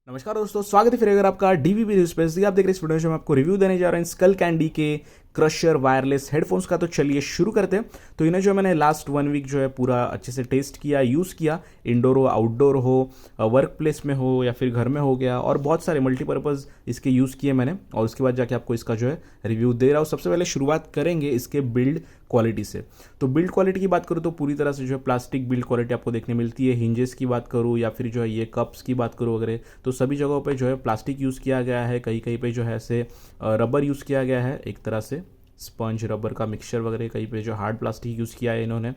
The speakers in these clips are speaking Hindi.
नमस्कार दोस्तों, स्वागत है फिर अगर आपका डीवीबी न्यूज पे। आप देख रहे हैं इस वीडियो में आपको रिव्यू देने जा रहे हैं स्कल कैंडी के क्रशर वायरलेस हेडफोन्स का। तो चलिए शुरू करते हैं। तो इन्हें जो मैंने लास्ट 1 वीक जो है पूरा अच्छे से टेस्ट किया, यूज़ किया, इंडोर हो, आउटडोर हो, वर्क प्लेस में हो या फिर घर में हो गया, और बहुत सारे मल्टीपर्पज़ इसके यूज़ किए मैंने, और उसके बाद जाके आपको इसका जो है रिव्यू दे रहा हूँ। सबसे पहले शुरुआत करेंगे इसके बिल्ड क्वालिटी से। तो बिल्ड क्वालिटी की बात करूँ तो पूरी तरह से जो है प्लास्टिक बिल्ड क्वालिटी आपको देखने मिलती है। हिंजेस की बात करूँ या फिर जो है ये कप्स की बात करूँ वगैरह, तो सभी जगहों पे जो है प्लास्टिक यूज़ किया गया है। कहीं कहीं पे जो है ऐसे रबर यूज़ किया गया है, एक तरह से स्पंज रबर का मिक्सचर वगैरह। कहीं पे जो हार्ड प्लास्टिक यूज़ किया है इन्होंने।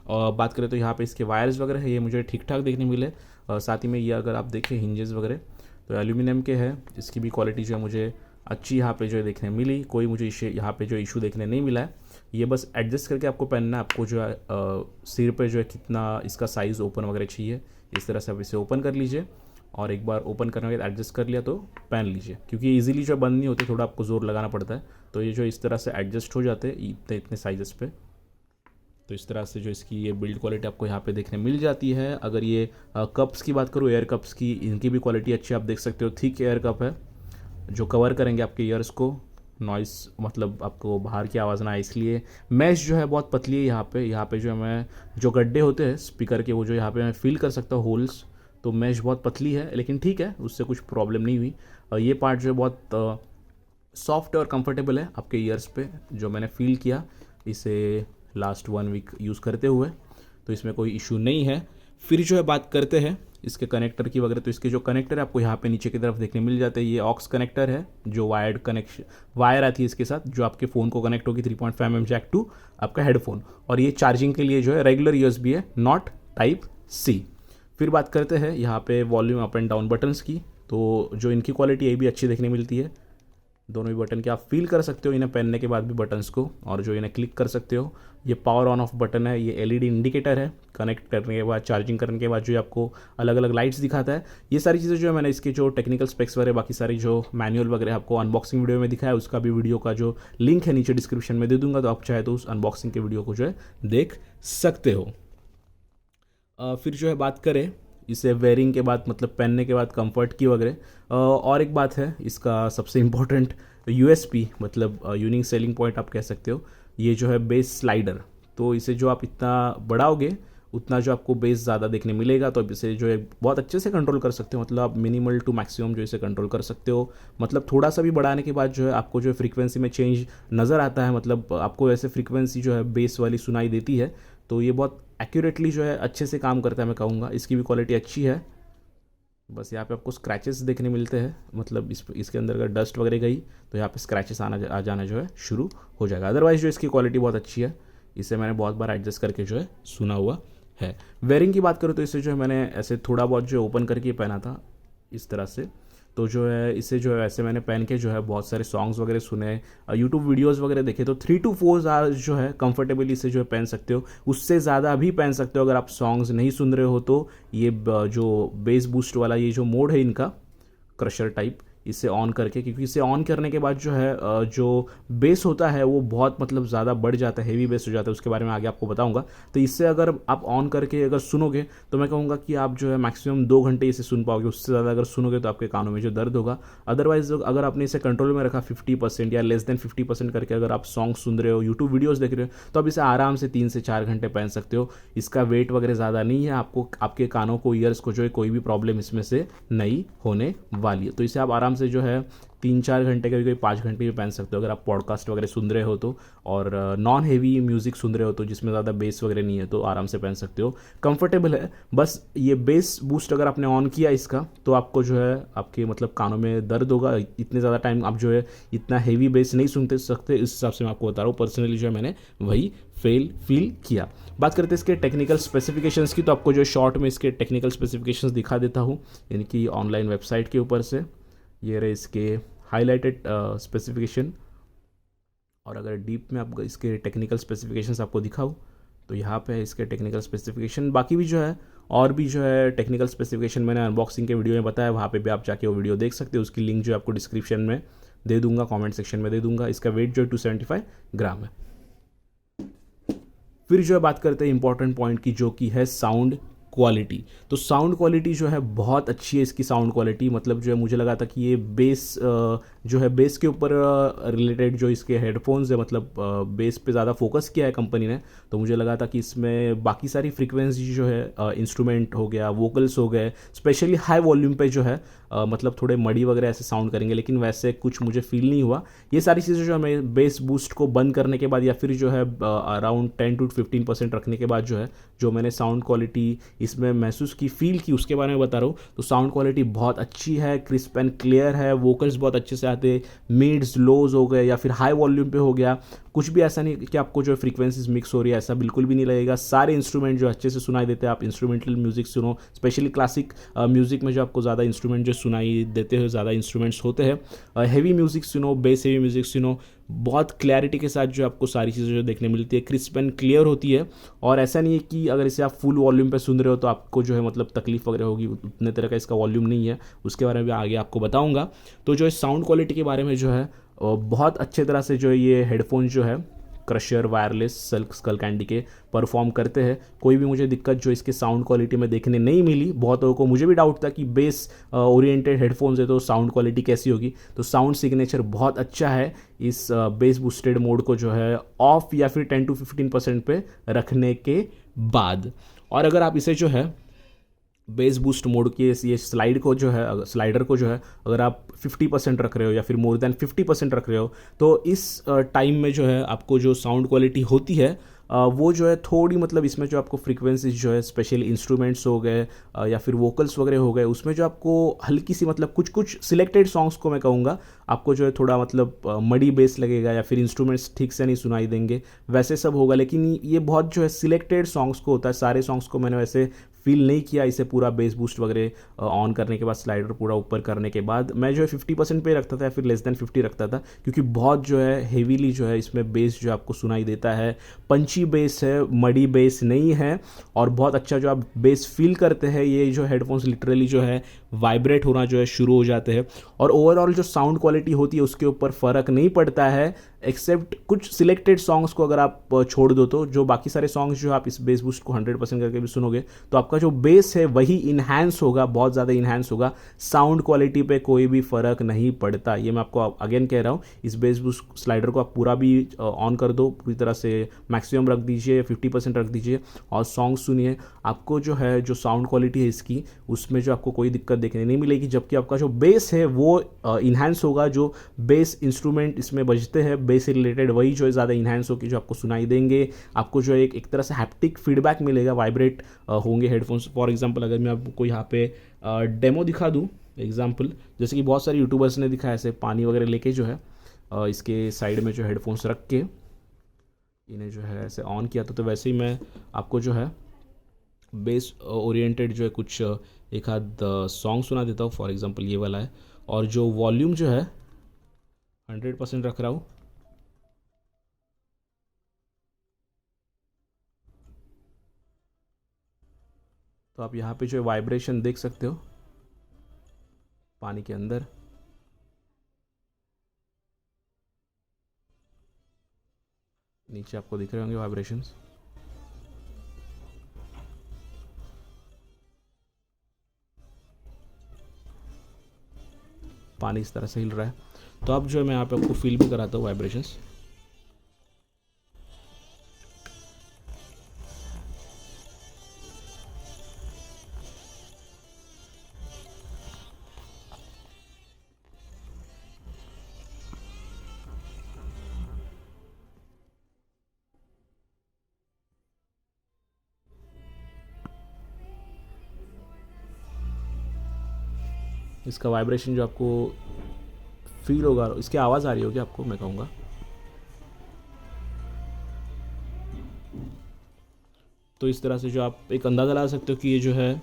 और बात करें तो यहाँ पे इसके वायर्स वगैरह है, ये मुझे ठीक ठाक देखने मिले। साथ ही में ये अगर आप देखें हिंजेस वगैरह तो एल्यूमिनियम के हैं। इसकी भी क्वालिटी जो है मुझे अच्छी यहाँ पे जो है देखने मिली। कोई मुझे यहाँ पे जो इशू देखने नहीं मिला है। ये बस एडजस्ट करके आपको पहनना है। आपको जो है सिर पे जो है कितना इसका साइज़ ओपन वगैरह चाहिए, इस तरह से आप इसे ओपन कर लीजिए, और एक बार ओपन करने के बाद एडजस्ट कर लिया तो पहन लीजिए, क्योंकि इजीली जो बंद नहीं होते, थोड़ा आपको ज़ोर लगाना पड़ता है। तो ये जो इस तरह से एडजस्ट हो जाते हैं इतने इतने साइज़ पे। तो इस तरह से जो इसकी ये बिल्ड क्वालिटी आपको यहाँ पे देखने मिल जाती है। अगर ये कप्स की बात करूँ, एयर कप्स की, इनकी भी क्वालिटी अच्छी आप देख सकते हो। थिक एयर कप है जो कवर करेंगे आपके ईयर्स को, नॉइस मतलब आपको बाहर की आवाज़ ना आए इसलिए। मैश जो है बहुत पतली है यहाँ पे जो है मैं जो गड्ढे होते हैं स्पीकर के, वो जो यहाँ पे मैं फील कर सकता हूँ होल्स, तो मैश बहुत पतली है, लेकिन ठीक है, उससे कुछ प्रॉब्लम नहीं हुई। ये पार्ट जो है बहुत सॉफ्ट और कंफर्टेबल है आपके ईयर्स पे, जो मैंने फील किया इसे लास्ट 1 वीक यूज़ करते हुए, तो इसमें कोई इशू नहीं है। फिर जो है बात करते हैं इसके कनेक्टर की वगैरह। तो इसके जो कनेक्टर है आपको यहाँ पे नीचे की तरफ देखने मिल जाते हैं। ये ऑक्स कनेक्टर है, जो वायर्ड कनेक्शन वायर आती है इसके साथ, जो आपके फ़ोन को कनेक्ट होगी 3.5 mm जैक टू आपका हेडफोन। और ये चार्जिंग के लिए जो है रेगुलर यूएसबी है, नॉट टाइप सी। फिर बात करते हैं यहाँ पे volume up and down buttons की। तो जो इनकी क्वालिटी ये भी अच्छी देखने मिलती है। दोनों भी बटन के आप फील कर सकते हो इन्हें पहनने के बाद भी बटन्स को, और जो इन्हें क्लिक कर सकते हो। ये पावर ऑन ऑफ बटन है, ये एलईडी इंडिकेटर है। कनेक्ट करने के बाद, चार्जिंग करने के बाद जो आपको अलग अलग लाइट्स दिखाता है। ये सारी चीज़ें जो है मैंने इसके जो टेक्निकल स्पेक्स वगैरह, बाकी सारी जो मैनुअल वगैरह आपको अनबॉक्सिंग वीडियो में दिखाया, उसका भी वीडियो का जो लिंक है नीचे डिस्क्रिप्शन में दे दूंगा, तो आप चाहे तो उस अनबॉक्सिंग के वीडियो को जो है देख सकते हो। फिर जो है बात करें इसे वेयरिंग के बाद, मतलब पहनने के बाद कंफर्ट की वगैरह। और एक बात है इसका सबसे इम्पोर्टेंट यूएसपी, मतलब यूनिक सेलिंग पॉइंट आप कह सकते हो, ये जो है बेस स्लाइडर। तो इसे जो आप इतना बढ़ाओगे उतना जो आपको बेस ज़्यादा देखने मिलेगा, तो आप इसे जो है बहुत अच्छे से कंट्रोल कर सकते हो। मतलब आप मिनिमल टू मैक्सिमम जो इसे कंट्रोल कर सकते हो। मतलब थोड़ा सा भी बढ़ाने के बाद जो है आपको जो है फ्रीक्वेंसी में चेंज नज़र आता है। मतलब आपको ऐसे फ्रीक्वेंसी जो है बेस वाली सुनाई देती है। तो ये बहुत एक्यूरेटली जो है अच्छे से काम करता है, मैं कहूँगा। इसकी भी क्वालिटी अच्छी है। बस यहाँ पे आपको स्क्रैचेस देखने मिलते हैं, मतलब इसके अंदर अगर डस्ट वगैरह गई तो यहाँ पे स्क्रैचेस आ जाना जो है शुरू हो जाएगा। अदरवाइज जो इसकी क्वालिटी बहुत अच्छी है। इसे मैंने बहुत बार एडजस्ट करके जो है सुना हुआ है। वेयरिंग की बात करूँ तो इसे जो है मैंने ऐसे थोड़ा बहुत जो ओपन करके पहना था इस तरह से। तो जो है इसे जो है ऐसे मैंने पहन के जो है बहुत सारे सॉन्ग्स वगैरह सुने, यूट्यूब वीडियोस वगैरह देखे। तो 3 to 4 आवर्स जो है कंफर्टेबली इसे जो है पहन सकते हो। उससे ज़्यादा भी पहन सकते हो अगर आप सॉन्ग्स नहीं सुन रहे हो तो। ये जो बेस बूस्ट वाला ये जो मोड है इनका, क्रशर टाइप, इसे ऑन करके, क्योंकि इसे ऑन करने के बाद जो है जो बेस होता है वो बहुत मतलब ज़्यादा बढ़ जाता है, हेवी बेस हो जाता है। उसके बारे में आगे आपको बताऊंगा। तो इससे अगर आप ऑन करके अगर सुनोगे तो मैं कहूँगा कि आप जो है मैक्सिमम 2 घंटे इसे सुन पाओगे। उससे ज़्यादा अगर सुनोगे तो आपके कानों में जो दर्द होगा। अदरवाइज अगर आपने इसे कंट्रोल में रखा 50% या लेस देन 50% करके, अगर आप सॉन्ग सुन रहे हो, यूट्यूब वीडियोज़ देख रहे हो, तो आप इसे आराम से 3 से 4 घंटे पहन सकते हो। इसका वेट वगैरह ज़्यादा नहीं है। आपको आपके कानों को, ईयर्स को जो है कोई भी प्रॉब्लम इसमें से नहीं होने वाली है। तो इसे आप आराम से जो है 3-4 घंटे, कभी कभी 5 घंटे भी पहन सकते हो अगर आप पॉडकास्ट वगैरह सुन रहे हो तो। और नॉन हेवी म्यूजिक सुन रहे हो तो, जिसमें ज़्यादा बेस वगैरह नहीं है, तो आराम से पहन सकते हो। कंफर्टेबल है। बस ये बेस बूस्ट अगर आपने ऑन किया इसका, तो आपको जो है आपके मतलब कानों में दर्द होगा। इतने ज़्यादा टाइम आप जो है इतना हेवी बेस नहीं सुनते सकते। इस हिसाब से मैं आपको बता रहा हूँ, पर्सनली जो है मैंने वही फील किया। बात करते हैं इसके टेक्निकल स्पेसिफिकेशंस की। तो आपको जो शॉर्ट में इसके टेक्निकल स्पेसिफिकेशंस दिखा देता हूँ इनकी ऑनलाइन वेबसाइट के ऊपर से। ये रहे इसके हाईलाइटेड स्पेसिफिकेशन। और अगर डीप में आप इसके टेक्निकल स्पेसिफिकेशंस आपको दिखाऊँ तो यहाँ पे है इसके टेक्निकल स्पेसिफिकेशन। बाकी भी जो है और भी जो है टेक्निकल स्पेसिफिकेशन मैंने अनबॉक्सिंग के वीडियो में बताया, वहाँ पे भी आप जाके वो वीडियो देख सकते हो। उसकी लिंक जो है आपको डिस्क्रिप्शन में दे दूंगा, कमेंट सेक्शन में दे दूंगा। इसका वेट जो है 275 ग्राम है। फिर जो है बात करते हैं इंपॉर्टेंट पॉइंट की, जो कि है साउंड क्वालिटी। तो साउंड क्वालिटी जो है बहुत अच्छी है इसकी साउंड क्वालिटी, मतलब जो है मुझे लगा था कि ये बेस जो है बेस के ऊपर रिलेटेड जो इसके हेडफोन्स है, मतलब बेस पे ज़्यादा फोकस किया है कंपनी ने। तो मुझे लगा था कि इसमें बाकी सारी फ्रीक्वेंसी जो है इंस्ट्रूमेंट हो गया, वोकल्स हो गए, स्पेशली हाई वॉल्यूम पे जो है मतलब थोड़े मडी वगैरह ऐसे साउंड करेंगे, लेकिन वैसे कुछ मुझे फील नहीं हुआ। ये सारी चीज़ें जो हमें बेस बूस्ट को बंद करने के बाद या फिर जो है अराउंड 10 to 15% रखने के बाद जो है, जो मैंने साउंड क्वालिटी इसमें महसूस की, फील की, उसके बारे में बता रहा हूँ। तो साउंड क्वालिटी बहुत अच्छी है, क्रिस्प एंड क्लियर है, वोकल्स बहुत अच्छे से आते, मिड्स लोज हो गए या फिर हाई वॉल्यूम पे हो गया, कुछ भी ऐसा नहीं कि आपको जो फ्रीक्वेंसीज मिक्स हो रही है, ऐसा बिल्कुल भी नहीं लगेगा। सारे इंस्ट्रूमेंट जो अच्छे से सुनाई देते हैं, आप इंस्ट्रूमेंटल म्यूजिक सुनो, स्पेशली क्लासिक म्यूजिक में जो आपको ज़्यादा इंस्ट्रूमेंट जो सुनाई देते हो, ज़्यादा इंस्ट्रूमेंट्स होते हैं। हैवी म्यूजिक सुनो, बेस हेवी म्यूजिक सुनो, बहुत क्लैरिटी के साथ जो आपको सारी चीज़ें जो देखने मिलती है, क्रिस्प एंड क्लियर होती है। और ऐसा नहीं है कि अगर इसे आप फुल वॉल्यूम पे सुन रहे हो तो आपको जो है मतलब तकलीफ वगैरह होगी, उतने तरह का इसका वॉल्यूम नहीं है, उसके बारे में भी आगे आपको बताऊंगा। तो जो इस साउंड क्वालिटी के बारे में जो है बहुत अच्छे तरह से जो ये हेडफोन जो है क्रशर वायरलेस स्कल कैंडी के परफॉर्म करते हैं। कोई भी मुझे दिक्कत जो इसके साउंड क्वालिटी में देखने नहीं मिली। बहुत लोगों को, मुझे भी डाउट था कि बेस ओरिएंटेड हेडफोन्स है तो साउंड क्वालिटी कैसी होगी। तो साउंड सिग्नेचर बहुत अच्छा है इस बेस बूस्टेड मोड को जो है ऑफ या फिर 10 to 15% पे रखने के बाद। और अगर आप इसे जो है बेस बूस्ट मोड के ये स्लाइडर को जो है अगर आप 50% रख रहे हो या फिर मोर देन 50% रख रहे हो, तो इस टाइम में जो है आपको जो साउंड क्वालिटी होती है वो जो है थोड़ी, मतलब इसमें जो आपको फ्रीक्वेंसीज जो है स्पेशली इंस्ट्रूमेंट्स हो गए या फिर वोकल्स वगैरह हो गए, उसमें जो आपको हल्की सी, मतलब कुछ कुछ सिलेक्टेड सॉन्ग्स को मैं कहूँगा आपको जो है थोड़ा मतलब मडी बेस लगेगा या फिर इंस्ट्रूमेंट्स ठीक से नहीं सुनाई देंगे, वैसे सब होगा। लेकिन ये बहुत जो है सिलेक्टेड सॉन्ग्स को होता है, सारे सॉन्ग्स को मैंने वैसे फील नहीं किया इसे पूरा बेस बूस्ट वगैरह ऑन करने के बाद, स्लाइडर पूरा ऊपर करने के बाद। मैं जो है 50% पे रखता था या फिर लेस देन 50 रखता था, क्योंकि बहुत जो है हेवीली जो है इसमें बेस जो आपको सुनाई देता है, पंची बेस है, मडी बेस नहीं है, और बहुत अच्छा जो आप बेस फील करते हैं। ये जो हेडफोन्स लिटरली जो है वाइब्रेट होना जो है शुरू हो जाते हैं, और ओवरऑल जो साउंड क्वालिटी होती है उसके ऊपर फ़र्क नहीं पड़ता है, एक्सेप्ट कुछ सिलेक्टेड सॉन्ग्स को अगर आप छोड़ दो तो जो बाकी सारे सॉन्ग्स जो आप इस बेस बूस्ट को 100% करके भी सुनोगे तो आपका जो बेस है वही इन्हांस होगा, बहुत ज़्यादा इन्हांस होगा। साउंड क्वालिटी पे कोई भी फ़र्क नहीं पड़ता, ये मैं आपको अगेन कह रहा हूँ। इस बेस बूस्ट स्लाइडर को आप पूरा भी ऑन कर दो, पूरी तरह से मैक्सिमम रख दीजिए, 50% रख दीजिए और सॉन्ग सुनिए। आपको जो है जो साउंड क्वालिटी है इसकी, उसमें जो आपको कोई दिक्कत देखने नहीं मिलेगी, जबकि आपका जो बेस है वो इन्हांस होगा। जो बेस इंस्ट्रूमेंट इसमें बजते हैं बेस से रिलेटेड, वही जो है ज़्यादा इन्हांस होकर जो आपको सुनाई देंगे। आपको जो है एक तरह से हैप्टिक फीडबैक मिलेगा, वाइब्रेट होंगे हेडफोन्स। फॉर एग्जांपल अगर मैं आपको यहाँ पे डेमो दिखा दूँ एग्जांपल, जैसे कि बहुत सारे यूट्यूबर्स ने दिखाया, ऐसे पानी वगैरह लेके जो है इसके साइड में जो हेडफोन्स रख के इन्हें जो है ऐसे ऑन किया तो वैसे ही मैं आपको जो है बेस ओरिएंटेड जो है कुछ एक आध सॉन्ग सुना देता हूँ। फॉर एग्जांपल ये वाला है, और जो वॉल्यूम जो है 100% रख रहा हूँ। तो आप यहाँ पे जो है वाइब्रेशन देख सकते हो पानी के अंदर। नीचे आपको दिख रहे होंगे वाइब्रेशंस। पानी इस तरह से हिल रहा है। तो अब जो है मैं यहाँ पे आपको फील भी कराता हूँ वाइब्रेशंस। इसका वाइब्रेशन जो आपको फील होगा, इसकी आवाज़ आ रही होगी आपको, मैं कहूँगा। तो इस तरह से जो आप एक अंदाज़ा लगा सकते हो कि ये जो है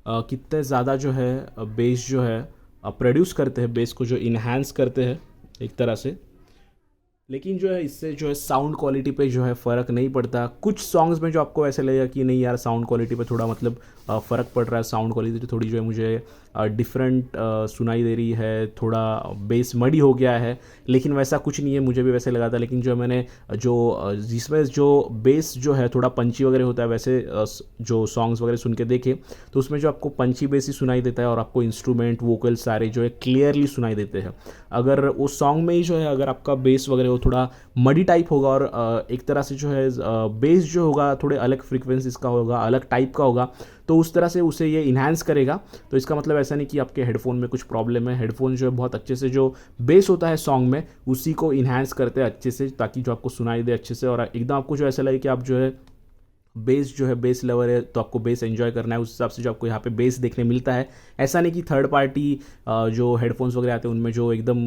कितने ज़्यादा जो है बेस जो है प्रोड्यूस करते हैं, बेस को जो इन्हांस करते हैं एक तरह से। लेकिन जो है इससे जो है साउंड क्वालिटी पे जो है फ़र्क नहीं पड़ता। कुछ सॉन्ग्स में जो आपको ऐसे लगेगा कि नहीं यार साउंड क्वालिटी पे थोड़ा मतलब फ़र्क पड़ रहा है, साउंड क्वालिटी थोड़ी जो है मुझे डिफरेंट सुनाई दे रही है, थोड़ा बेस मडी हो गया है, लेकिन वैसा कुछ नहीं है, मुझे भी वैसे लगा था। लेकिन जो मैंने जिसमें जो बेस जो है थोड़ा पंची वगैरह होता है, वैसे जो सॉन्ग्स वगैरह सुन के देखे तो उसमें जो आपको पंची बेस ही सुनाई देता है और आपको इंस्ट्रूमेंट वोकल सारे जो है क्लियरली सुनाई देते हैं। अगर उस सॉन्ग में ही जो है अगर आपका बेस वगैरह हो थोड़ा मडी टाइप होगा और एक तरह से जो है बेस जो होगा थोड़े अलग फ्रीक्वेंसीज का होगा, अलग टाइप का होगा, तो उस तरह से उसे ये इन्हांस करेगा। तो इसका मतलब ऐसा नहीं कि आपके हेडफोन में कुछ प्रॉब्लम है, हेडफोन जो है बहुत अच्छे से जो बेस होता है सॉन्ग में उसी को इन्हांस करते हैं अच्छे से, ताकि जो आपको सुनाई दे अच्छे से और एकदम आपको जो ऐसा लगे कि आप जो है बेस जो है बेस लवर है तो आपको बेस एंजॉय करना है, उस हिसाब से जो आपको यहाँ पे बेस देखने मिलता है। ऐसा नहीं कि थर्ड पार्टी जो हेडफोन्स वगैरह आते हैं उनमें जो एकदम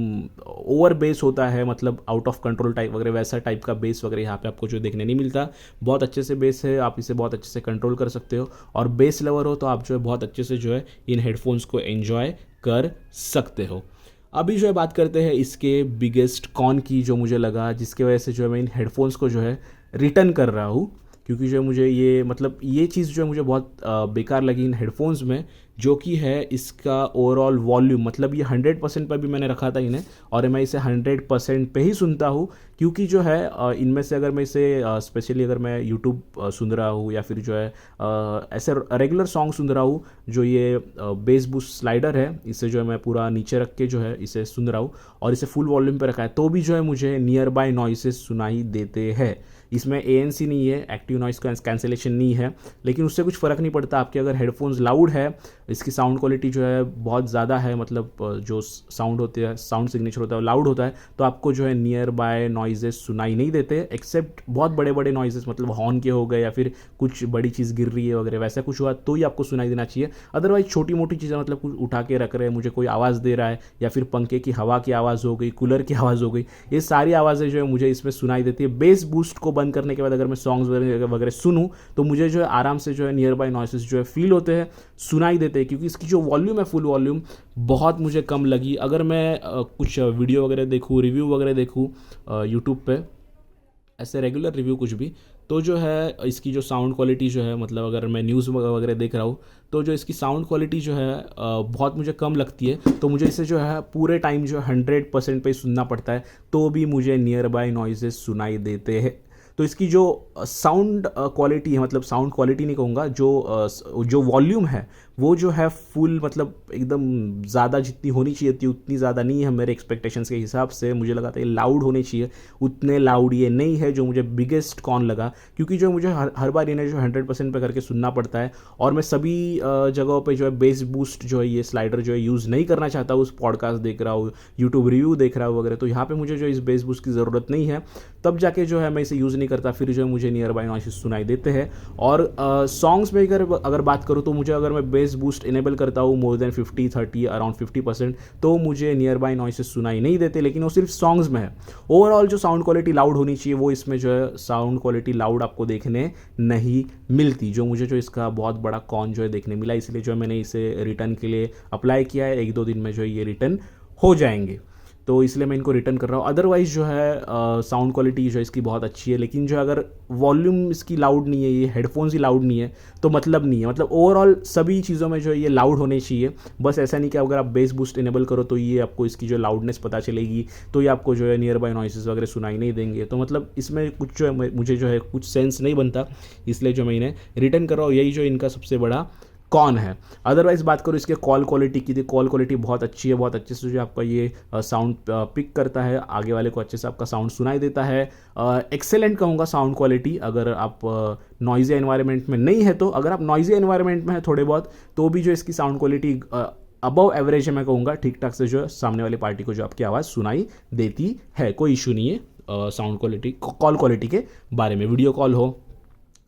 ओवर बेस होता है, मतलब आउट ऑफ कंट्रोल टाइप वगैरह, वैसा टाइप का बेस वगैरह यहाँ पे आपको जो देखने नहीं मिलता। बहुत अच्छे से बेस है, आप इसे बहुत अच्छे से कंट्रोल कर सकते हो और बेस लवर हो तो आप जो है बहुत अच्छे से जो है इन हेडफोन्स को एंजॉय कर सकते हो। अभी जो है बात करते हैं इसके बिगेस्ट कॉन की, जो मुझे लगा जिसके वजह से जो है मैं इन हेडफोन्स को जो है रिटर्न कर रहा हूँ, क्योंकि जो है मुझे ये मतलब ये चीज़ जो है मुझे बहुत बेकार लगी इन हेडफोन्स में, जो कि है इसका ओवरऑल वॉल्यूम। मतलब ये 100% पर भी मैंने रखा था इन्हें और मैं इसे 100% पे ही सुनता हूँ, क्योंकि जो है इनमें से अगर मैं इसे स्पेशली अगर मैं यूट्यूब सुन रहा हूँ या फिर जो है ऐसे रेगुलर सॉन्ग सुन रहा हूँ, जो ये बेस बूस्ट स्लाइडर है इसे जो है मैं पूरा नीचे रख के जो है इसे सुन रहा हूँ और इसे फुल वॉल्यूम पे रखा है, तो भी जो है मुझे नियर बाय नॉइसेस सुनाई देते हैं। इसमें ANC नहीं है, एक्टिव नॉइस कैंसिलेशन नहीं है, लेकिन उससे कुछ फ़र्क नहीं पड़ता। आपके अगर हेडफोन्स लाउड है, इसकी साउंड क्वालिटी जो है बहुत ज़्यादा है, मतलब जो साउंड होते हैं, साउंड सिग्नेचर होता है लाउड होता है, तो आपको जो है नियर बाय नॉइजेस सुनाई नहीं देते, एक्सेप्ट बहुत बड़े बड़े नॉइजेस, मतलब हॉर्न के हो गए या फिर कुछ बड़ी चीज़ गिर रही है वगैरह, वैसा कुछ हुआ तो ही आपको सुनाई देना चाहिए। अदरवाइज छोटी मोटी चीज़ें, मतलब कुछ उठा के रख रहे हैं, मुझे कोई आवाज़ दे रहा है या फिर पंखे की हवा की आवाज़ हो गई, कूलर की आवाज़ हो गई, ये सारी आवाज़ें जो है मुझे इसमें सुनाई देती है। बेस बूस्ट को बंद करने के बाद अगर मैं सॉन्ग्स वगैरह सुनूं तो मुझे जो है आराम से जो है नियर बाय नॉइसेस जो है फील होते हैं, सुनाई देते हैं, क्योंकि इसकी जो वॉल्यूम है फुल वॉल्यूम बहुत मुझे कम लगी। अगर मैं कुछ वीडियो वगैरह देखूँ, रिव्यू वगैरह देखूँ यूट्यूब पे, ऐसे रेगुलर रिव्यू कुछ भी, तो जो है इसकी जो साउंड क्वालिटी जो है, मतलब अगर मैं न्यूज़ वगैरह देख रहा हूँ तो जो इसकी साउंड क्वालिटी जो है बहुत मुझे कम लगती है, तो मुझे इसे जो है पूरे टाइम जो 100% पे सुनना पड़ता है, तो भी मुझे नियर बाय नॉइजेस सुनाई देते हैं। तो इसकी जो साउंड क्वालिटी है, मतलब साउंड क्वालिटी नहीं कहूँगा, जो वॉल्यूम है वो जो है फुल, मतलब एकदम ज़्यादा जितनी होनी चाहिए थी उतनी ज़्यादा नहीं है मेरे एक्सपेक्टेशंस के हिसाब से। मुझे लगा था ये लाउड होने चाहिए, उतने लाउड ये नहीं है, जो मुझे बिगेस्ट कॉन लगा, क्योंकि जो मुझे हर बार इन्हें जो 100% पे करके सुनना पड़ता है और मैं सभी जगहों पे जो है बेस बूस्ट जो है ये स्लाइडर जो है यूज़ नहीं करना चाहता हूँ। उस पॉडकास्ट देख रहा हूँ, यूट्यूब रिव्यू देख रहा हूँ वगैरह, तो यहाँ पर मुझे जो इस बेस बूस्ट की ज़रूरत नहीं है, तब जाके जो है मैं इसे यूज़ नहीं करता, फिर जो है मुझे नियर बाय नॉइसेस सुनाई देते हैं। और सॉन्ग्स में अगर बात करूँ तो मुझे अगर मैं बेस बूस्ट इनेबल करता हूँ मोर देन 50-30 अराउंड 50%, तो मुझे नियर बाय नॉइसेस सुनाई नहीं देते, लेकिन वो सिर्फ सॉन्ग्स में है। ओवरऑल जो साउंड क्वालिटी लाउड होनी चाहिए वो इसमें जो है साउंड क्वालिटी लाउड आपको देखने नहीं मिलती, जो मुझे जो इसका बहुत बड़ा कॉन जो है देखने मिला, इसलिए जो है मैंने इसे रिटर्न के लिए अप्लाई किया है। 1-2 दिन में जो है ये रिटर्न हो जाएंगे, तो इसलिए मैं इनको रिटर्न कर रहा हूँ। अदरवाइज़ जो है साउंड क्वालिटी जो है इसकी बहुत अच्छी है, लेकिन जो अगर वॉल्यूम इसकी लाउड नहीं है, ये हेडफोन्स ही लाउड नहीं है, तो मतलब नहीं है। मतलब ओवरऑल सभी चीज़ों में जो है ये लाउड होने चाहिए, बस ऐसा नहीं कि अगर आप बेस बूस्ट इनेबल करो तो ये आपको इसकी जो लाउडनेस पता चलेगी, तो ये आपको जो है नियर बाय नॉइसेस वगैरह सुनाई नहीं देंगे। तो मतलब इसमें कुछ जो है मुझे जो है कुछ सेंस नहीं बनता, इसलिए जो मैं इन्हें रिटर्न कर रहा हूँ। यही जो इनका सबसे बड़ा कौन है। अदरवाइज़ बात करूँ इसके कॉल क्वालिटी की, तो कॉल क्वालिटी बहुत अच्छी है, बहुत अच्छे से जो आपका ये साउंड पिक करता है, आगे वाले को अच्छे से आपका साउंड सुनाई देता है। एक्सेलेंट कहूँगा साउंड क्वालिटी, अगर आप नॉइज़ी एनवायरनमेंट में नहीं है तो। अगर आप नॉइज़ी एनवायरनमेंट में है थोड़े बहुत, तो भी जो इसकी साउंड क्वालिटी अबव एवरेज है, मैं कहूँगा ठीक ठाक से जो सामने वाली पार्टी को जो आपकी आवाज़ सुनाई देती है, कोई इशू नहीं है साउंड क्वालिटी कॉल क्वालिटी के बारे में। वीडियो कॉल हो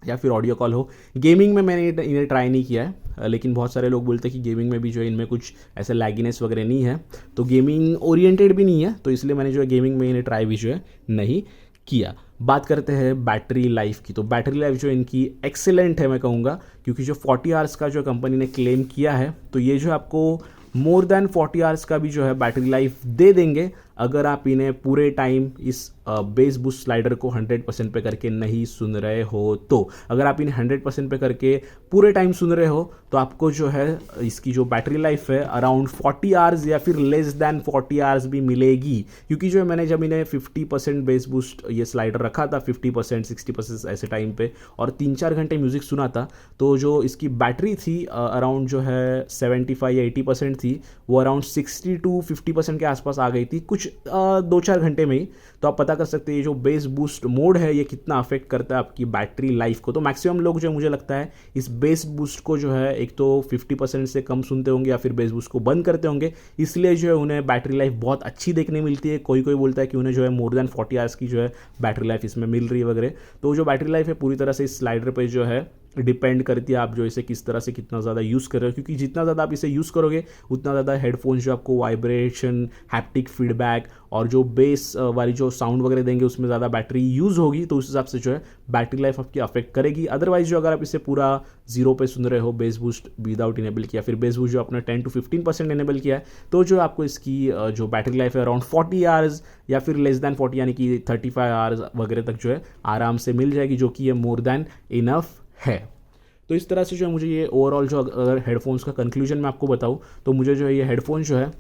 या फिर ऑडियो कॉल हो। गेमिंग में मैंने इन्हें ट्राई नहीं किया है, लेकिन बहुत सारे लोग बोलते हैं कि गेमिंग में भी जो है इनमें कुछ ऐसे लैगिनेस वगैरह नहीं है, तो गेमिंग ओरिएंटेड भी नहीं है, तो इसलिए मैंने जो है गेमिंग में इन्हें ट्राई भी जो है नहीं किया। बात करते हैं बैटरी लाइफ की, तो बैटरी लाइफ जो इनकी एक्सेलेंट है मैं कहूँगा, क्योंकि जो 40 आवर्स का जो कंपनी ने क्लेम किया है, तो ये जो आपको मोर देन 40 आवर्स का भी जो है बैटरी लाइफ दे देंगे, अगर आप इन्हें पूरे टाइम इस बेस बूस्ट स्लाइडर को 100% पे करके नहीं सुन रहे हो तो अगर आप इन 100% पे करके पूरे टाइम सुन रहे हो तो आपको जो है इसकी जो बैटरी लाइफ है अराउंड 40 आवर्स या फिर लेस दैन 40 आवर्स भी मिलेगी, क्योंकि जो है मैंने जब इन्हें 50% बेस बूस्ट ये स्लाइडर रखा था 50% 60% ऐसे टाइम पे और 3-4 घंटे म्यूज़िक सुना था तो जो इसकी बैटरी थी अराउंड जो है 75 या 80% थी, वो अराउंड 60 to 50% के आसपास आ गई थी कुछ 2-4 घंटे में ही। तो आप पता कर सकते हैं ये जो बेस बूस्ट मोड है ये कितना अफेक्ट करता है आपकी बैटरी लाइफ को। तो मैक्सिमम लोग जो मुझे लगता है इस बेस बूस्ट को जो है एक तो 50% से कम सुनते होंगे या फिर बेस बूस्ट को बंद करते होंगे, इसलिए जो है उन्हें बैटरी लाइफ बहुत अच्छी देखने मिलती है। कोई कोई बोलता है कि उन्हें जो है मोर देन 40 आवर्स की जो है बैटरी लाइफ इसमें मिल रही है वगैरह। तो जो बैटरी लाइफ है पूरी तरह से इस स्लाइडर पर जो है डिपेंड करती है आप जो इसे किस तरह से कितना ज़्यादा यूज़ कर रहे हो, क्योंकि जितना ज़्यादा आप इसे यूज़ करोगे उतना ज़्यादा हेडफोन्स जो आपको वाइब्रेशन, हैप्टिक फीडबैक और जो बेस वाली जो साउंड वगैरह देंगे उसमें ज़्यादा बैटरी यूज़ होगी, तो उस हिसाब से जो है बैटरी लाइफ आपकी अफेक्ट करेगी। अदरवाइज जो अगर आप इसे पूरा 0 पे सुन रहे हो बेस बूस्ट विदाउट इनेबल किया, फिर बेस बूस्ट जो आपने 10 to 15% इनेबल किया है, तो जो आपको इसकी जो बैटरी लाइफ है अराउंड 40 आवर्स या फिर लेस दैन 40 यानी कि 35 आवर्स वगैरह तक जो है आराम से मिल जाएगी, जो कि ये मोर देन इनफ है। तो इस तरह से जो है मुझे ये ओवरऑल जो अगर हेडफोन्स का कंक्लूजन मैं आपको बताऊँ तो मुझे जो है ये हेडफोन्स जो है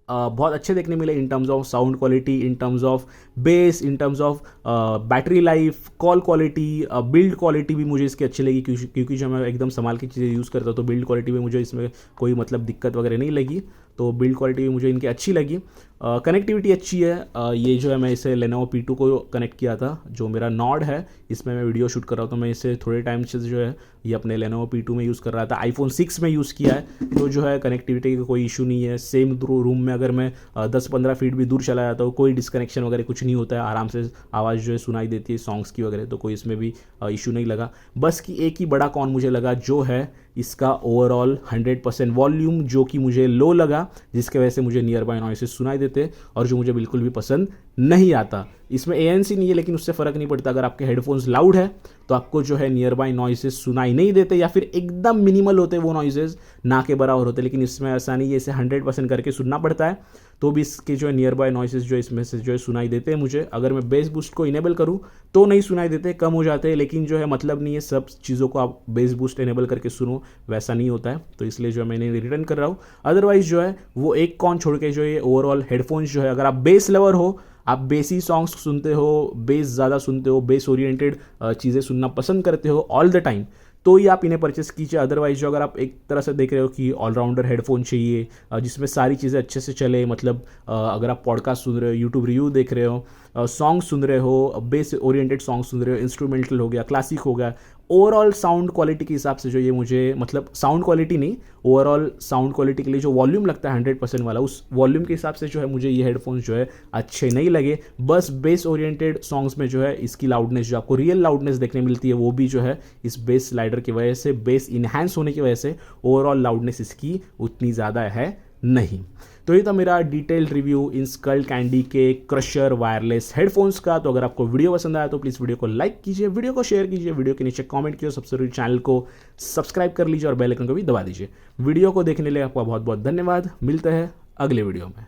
बहुत अच्छे देखने मिले in terms of sound quality, in terms of base, in terms of battery life, call quality, build quality भी मुझे इसकी अच्छी लगी, क्योंकि जब मैं एकदम संभाल की चीज़ें यूज़ करता हूँ तो बिल्ड क्वालिटी में मुझे इसमें कोई मतलब दिक्कत वगैरह नहीं लगी। तो बिल्ड क्वालिटी भी मुझे इनकी अच्छी लगी। कनेक्टिविटी अच्छी है। ये जो है मैं इसे Lenovo P2 को कनेक्ट किया था, जो मेरा नॉड है इसमें मैं वीडियो शूट कर रहा हूँ, तो मैं इसे थोड़े टाइम से जो है ये अपने Lenovo P2 में यूज़ कर रहा था। iPhone 6 में यूज़ किया है, तो जो है कनेक्टिविटी का कोई इशू नहीं है। सेम रूम में अगर मैं 10-15 फीट भी दूर चला जाता हूँ कोई डिस्कनेक्शन वगैरह कुछ नहीं होता है, आराम से आवाज़ जो है सुनाई देती है सॉन्ग्स की वगैरह, तो कोई इसमें भी इशू नहीं लगा। बस कि एक ही बड़ा कॉन मुझे लगा जो है इसका ओवरऑल 100% वॉल्यूम, जो कि मुझे लो लगा, जिसके वजह से मुझे नियर बाय नॉइसेस सुनाई देते और जो मुझे बिल्कुल भी पसंद नहीं आता। इसमें ANC नहीं है लेकिन उससे फ़र्क नहीं पड़ता। अगर आपके हेडफोन्स लाउड है तो आपको जो है नियर बाय नॉइसेस सुनाई नहीं देते या फिर एकदम मिनिमल होते वो नॉइसेस, ना के बराबर होते। लेकिन इसमें ऐसा नहीं है, इसे 100% करके सुनना पड़ता है, तो भी इसके जो है नियर बाय नॉइसेस जो इसमें से जो है सुनाई देते हैं मुझे। अगर मैं बेस बूस्ट को इनेबल करूं तो नहीं सुनाई देते, कम हो जाते हैं, लेकिन जो है मतलब नहीं है सब चीज़ों को आप बेस बूस्ट इनेबल करके सुनो, वैसा नहीं होता है। तो इसलिए जो है मैंने रिटर्न कर रहा हूँ। अदरवाइज जो है वो एक कॉन छोड़ के जो है ओवरऑल हेडफोन्स जो है, अगर आप बेस लवर हो, आप बेसी सॉन्ग्स सुनते हो, बेस ज़्यादा सुनते हो, बेस ओरिएंटेड चीज़ें सुनना पसंद करते हो ऑल द टाइम, तो ही आप इन्हें परचेस कीजिए। अदरवाइज जो अगर आप एक तरह से देख रहे हो कि ऑलराउंडर हेडफोन चाहिए जिसमें सारी चीज़ें अच्छे से चले, मतलब अगर आप पॉडकास्ट सुन रहे हो, यूट्यूब रिव्यू देख रहे हो, सॉन्ग सुन रहे हो, बेस ओरिएंटेड सॉन्ग सुन रहे हो, इंस्ट्रूमेंटल हो गया, क्लासिक हो गया, ओवरऑल साउंड क्वालिटी के हिसाब से जो ये मुझे, मतलब साउंड क्वालिटी नहीं, ओवरऑल साउंड क्वालिटी के लिए जो वॉल्यूम लगता है 100% वाला, उस वॉल्यूम के हिसाब से जो है मुझे ये हेडफोन्स जो है अच्छे नहीं लगे। बस बेस ओरिएंटेड सॉन्ग्स में जो है इसकी लाउडनेस, जो आपको रियल लाउडनेस देखने मिलती है, वो भी जो है इस बेस स्लाइडर की वजह से, बेस इन्हांस होने की वजह से ओवरऑल लाउडनेस इसकी उतनी ज़्यादा है नहीं। तो ये था मेरा डिटेल्ड रिव्यू इन स्कल कैंडी के क्रशर वायरलेस हेडफोन्स का। तो अगर आपको वीडियो पसंद आया तो प्लीज़ वीडियो को लाइक कीजिए, वीडियो को शेयर कीजिए, वीडियो के नीचे कमेंट कीजिए, सबसे जरूरी चैनल को सब्सक्राइब कर लीजिए और बेल आइकन को भी दबा दीजिए। वीडियो को देखने के लिए आपका बहुत बहुत धन्यवाद। मिलते हैं अगले वीडियो में।